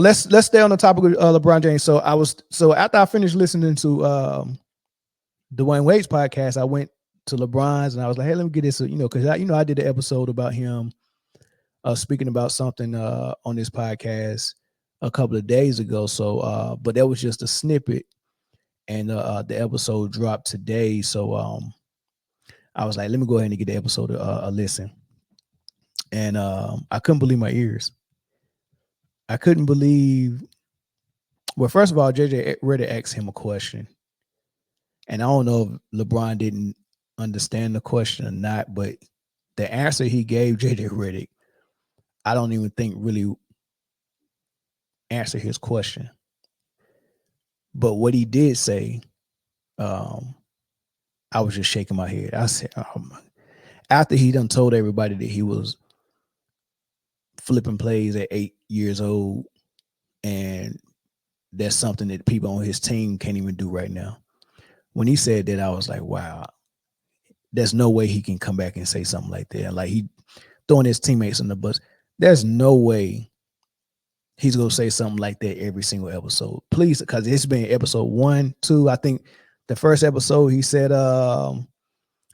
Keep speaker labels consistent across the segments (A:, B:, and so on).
A: let's stay on the topic of LeBron James. So after I finished listening to Dwayne Wade's podcast, I went to LeBron's and I was like, hey, let me get this, because I did the episode about him speaking about something on this podcast a couple of days ago. So, but that was just a snippet, and the episode dropped today. So, I was like, let me go ahead and get the episode a listen, and I couldn't believe my ears. I couldn't believe. Well, first of all, JJ Redick asked him a question, and I don't know if LeBron didn't understand the question or not, but the answer he gave JJ Redick, I don't even think really answered his question. But what he did say, I was just shaking my head. I said, after he done told everybody that he was flipping plays at 8 years old, and that's something that people on his team can't even do right now. When he said that, I was like, wow, there's no way he can come back and say something like that. Like, he throwing his teammates on the bus. There's no way he's going to say something like that every single episode. Please, because it's been episode 1, 2. I think the first episode he said, I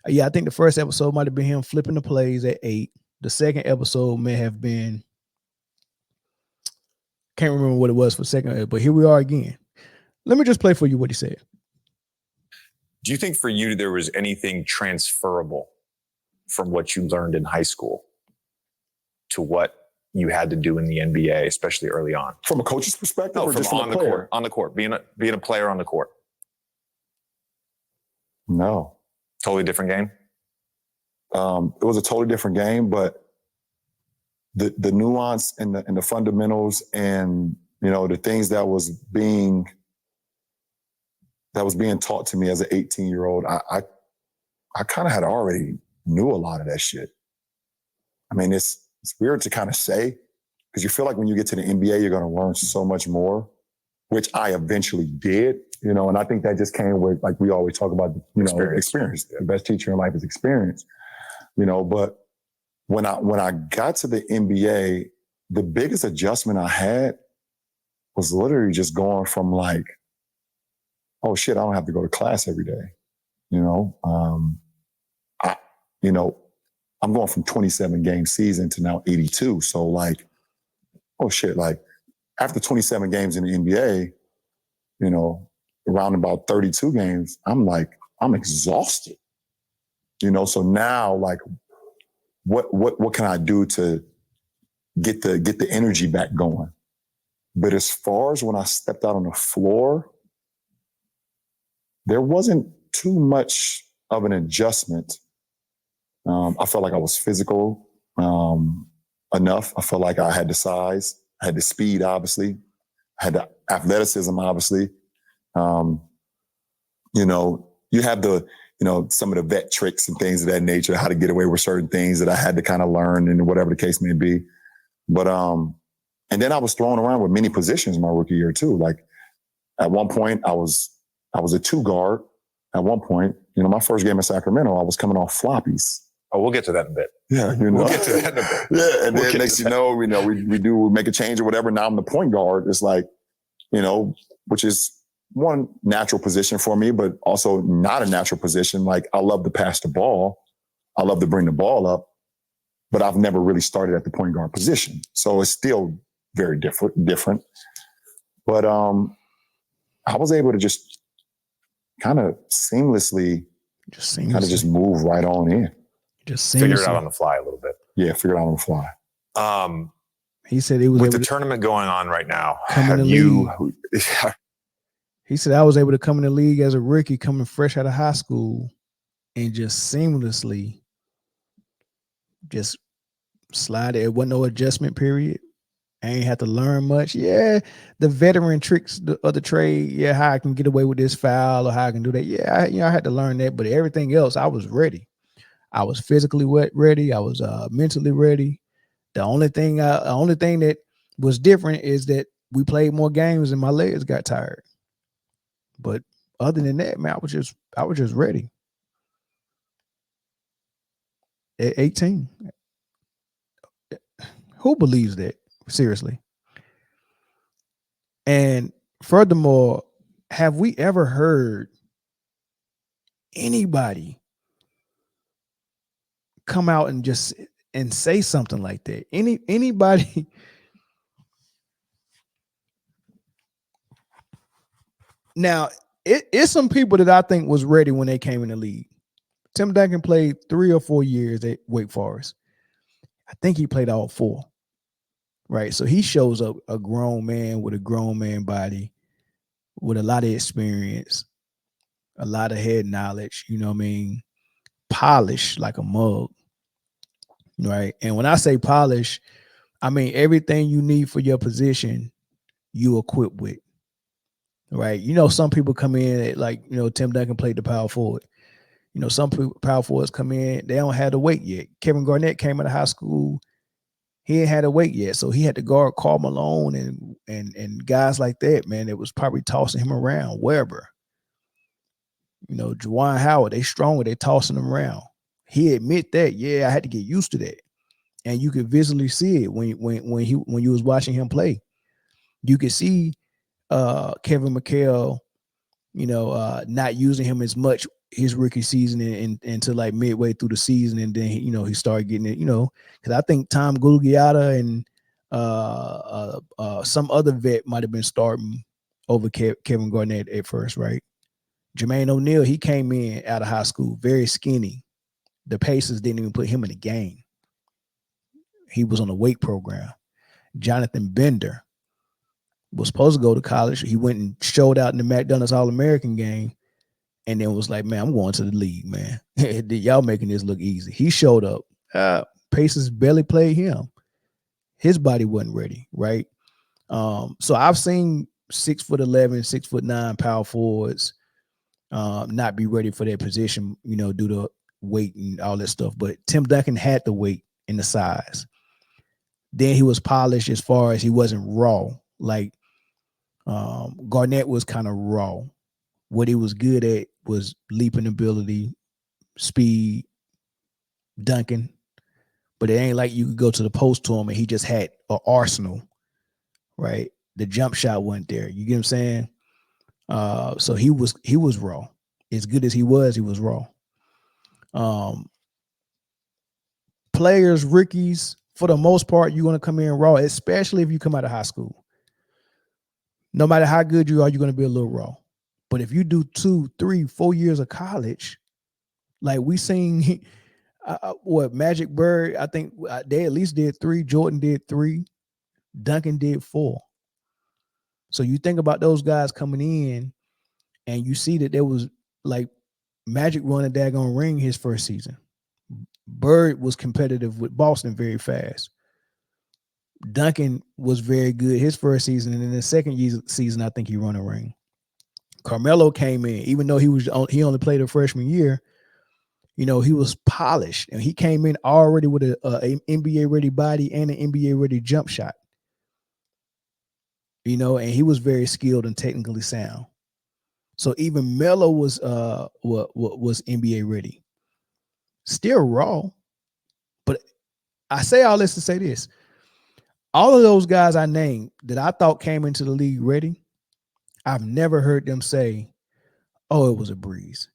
A: think the first episode might have been him flipping the plays at 8. The second episode may have been, can't remember what it was for the second, but here we are again. Let me just play for you what he said.
B: Do you think for you there was anything transferable from what you learned in high school to what you had to do in the NBA, especially early on?
C: From a coach's perspective, or
B: from
C: just from
B: on
C: a
B: the
C: player?
B: court, on the court, being a player on the court.
C: No.
B: Totally different game?
C: It was a totally different game, but the nuance and the fundamentals and, the things that was being taught to me as an 18-year-old, I kind of had already knew a lot of that shit. I mean, it's weird to kind of say, because you feel like when you get to the NBA, you're going to learn so much more, which I eventually did, and I think that just came with, like we always talk about, experience. The best teacher in life is experience, but when I got to the NBA, the biggest adjustment I had was literally just going from like, oh shit, I don't have to go to class every day. I'm going from 27 game season to now 82. So like, oh shit, like after 27 games in the NBA, around about 32 games, I'm exhausted. So now like, what can I do to get the energy back going? But as far as when I stepped out on the floor, there wasn't too much of an adjustment. I felt like I was physical enough. I felt like I had the size, I had the speed, obviously, I had the athleticism, obviously. You have some of the vet tricks and things of that nature, how to get away with certain things that I had to kind of learn and whatever the case may be. But, and then I was thrown around with many positions my rookie year too. Like at one point I was a 2 guard. At one point, my first game in Sacramento, I was coming off floppies.
B: Oh, we'll get to that in a bit.
C: Yeah,
B: We'll get to that in a bit.
C: Yeah, and then next we make a change or whatever. Now I'm the point guard. It's like, which is one natural position for me, but also not a natural position. Like I love to pass the ball. I love to bring the ball up, but I've never really started at the point guard position. So it's still very different. But I was able to just kind of seamlessly just move right on in.
A: Just
B: figure it out on the fly a little bit.
C: Yeah, figure it out on the fly.
A: He said he was
B: with the tournament going on right now.
A: He said I was able to come in the league as a rookie, coming fresh out of high school, and just seamlessly just slide it. It wasn't no adjustment period. I ain't have to learn much. Yeah, the veteran tricks of the trade. Yeah, how I can get away with this foul or how I can do that. Yeah, I had to learn that. But everything else, I was ready. I was physically ready. I was mentally ready. The only thing that was different is that we played more games and my legs got tired. But other than that, man, I was just ready. At 18. Who believes that? Seriously. And furthermore, have we ever heard anybody come out and just and say something like that? Anybody? Now, it's some people that I think was ready when they came in the league. Tim Duncan played 3 or 4 years at Wake Forest. I think he played all 4. Right. So he shows up a grown man with a grown man body, with a lot of experience, a lot of head knowledge, you know what I mean? Polished like a mug. Right. And when I say polish, I mean everything you need for your position, you equipped with. Right. You know, some people come in at, like, you know, Tim Duncan played the power forward. You know, some people, power forwards come in, they don't have the weight yet. Kevin Garnett came out of high school. He ain't had a weight yet, so he had to guard Karl Malone and guys like that, man. It was probably tossing him around. Weber, you know, Juwan Howard, they stronger, they tossing him around. He admit that, yeah, I had to get used to that, and you could visually see it when you was watching him play. You could see Kevin McHale, you know, not using him as much his rookie season until like midway through the season, and then he started getting it, you know, because I think Tom Gugliotta and some other vet might have been starting over Kevin Garnett at first, right? Jermaine O'Neal, he came in out of high school very skinny. The Pacers didn't even put him in the game. He was on a weight program. Jonathan Bender was supposed to go to college. He went and showed out in the McDonald's All-American game, and then was like, man, I'm going to the league, man. Y'all making this look easy. He showed up. Pacers barely played him. His body wasn't ready, right? So I've seen 6'11", 6'9" power forwards not be ready for their position, you know, due to weight and all that stuff. But Tim Duncan had the weight and the size. Then he was polished as far as he wasn't raw. Like Garnett was kind of raw. What he was good at was leaping ability, speed, dunking. But it ain't like you could go to the post to him and he just had an arsenal, right? The jump shot wasn't there. You get what I'm saying? So he was raw. As good as he was raw. Players, rookies, for the most part, you're going to come in raw, especially if you come out of high school. No matter how good you are, you're going to be a little raw. But if you do 2, 3, 4 years of college, like we seen what Magic Bird, I think they at least did 3. Jordan did 3. Duncan did 4. So you think about those guys coming in, and you see that there was like Magic won a daggone ring his first season. Bird was competitive with Boston very fast. Duncan was very good his first season, and in the second season, I think he won a ring. Carmelo came in, even though he only played a freshman year. You know, he was polished, and he came in already with an NBA ready body and an NBA ready jump shot. You know, and he was very skilled and technically sound. So even Melo was NBA ready. Still raw, but I say all this to say this. All of those guys I named that I thought came into the league ready, I've never heard them say, oh, it was a breeze.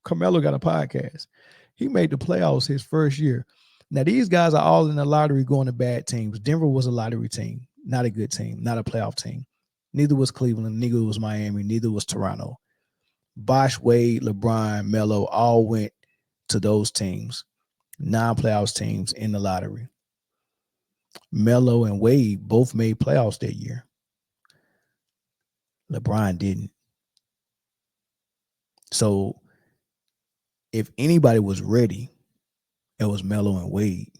A: Carmelo got a podcast. He made the playoffs his first year. Now, these guys are all in the lottery going to bad teams. Denver was a lottery team, not a good team, not a playoff team. Neither was Cleveland, neither was Miami, neither was Toronto. Bosh, Wade, LeBron, Melo all went to those teams, non-playoffs teams in the lottery. Melo and Wade both made playoffs that year. LeBron didn't. So if anybody was ready, it was Melo and Wade.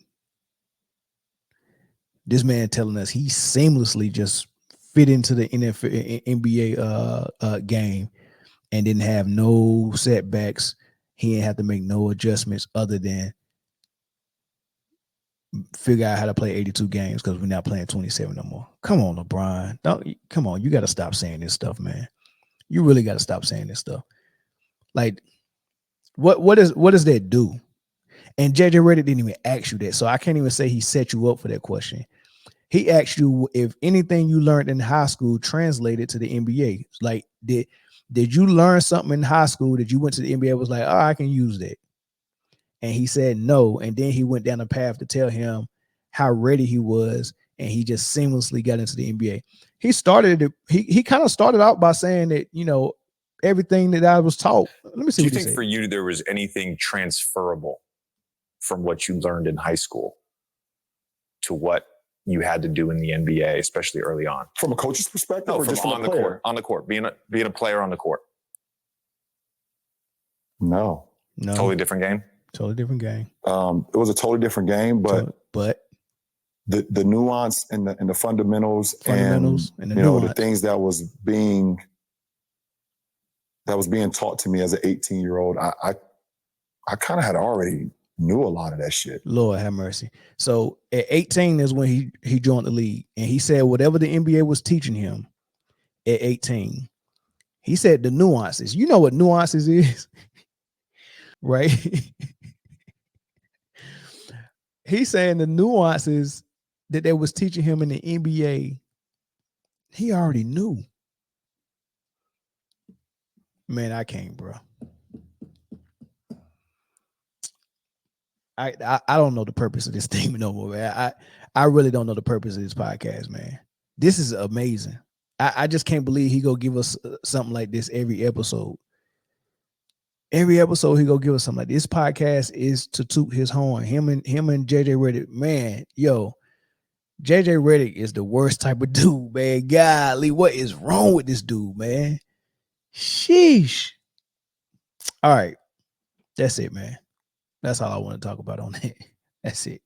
A: This man telling us he seamlessly just fit into the NBA game and didn't have no setbacks. He didn't have to make no adjustments other than figure out how to play 82 games because we're not playing 27 no more. Come on, LeBron. Come on. You got to stop saying this stuff, man. You really got to stop saying this stuff. Like, what does that do? And JJ Redick didn't even ask you that, so I can't even say he set you up for that question. He asked you if anything you learned in high school translated to the NBA. Like, did you learn something in high school that you went to the NBA was like, oh, I can use that? And he said no. And then he went down a path to tell him how ready he was, and he just seamlessly got into the NBA. He kind of started out by saying that, you know, everything that I was taught. Let me see.
B: Do you think for you there was anything transferable from what you learned in high school to what you had to do in the NBA, especially early on?
C: From a coach's perspective,
B: No,
C: or
B: from
C: just from
B: on
C: a
B: the
C: player?
B: court. On the court, being a player on the court.
C: No.
B: Totally different game.
A: Totally different game.
C: It was a totally different game, but the nuance and the fundamentals and
A: the
C: you know, the things that was being taught to me as an 18-year-old, I kind of had already knew a lot of that shit.
A: Lord have mercy. So at 18 is when he joined the league, and he said whatever the NBA was teaching him at 18, he said the nuances. You know what nuances is, right? He's saying the nuances that they was teaching him in the NBA, he already knew. Man, I can't, bro. I don't know the purpose of this thing no more, man. I really don't know the purpose of this podcast, man. This is amazing. I just can't believe he go give us something like this every episode. Every episode he go give us something like this. This podcast is to toot his horn. Him and JJ Redick, man, yo, JJ Redick is the worst type of dude, man. Golly, what is wrong with this dude, man? Sheesh. All right, that's it, man. That's all I want to talk about on that. That's it.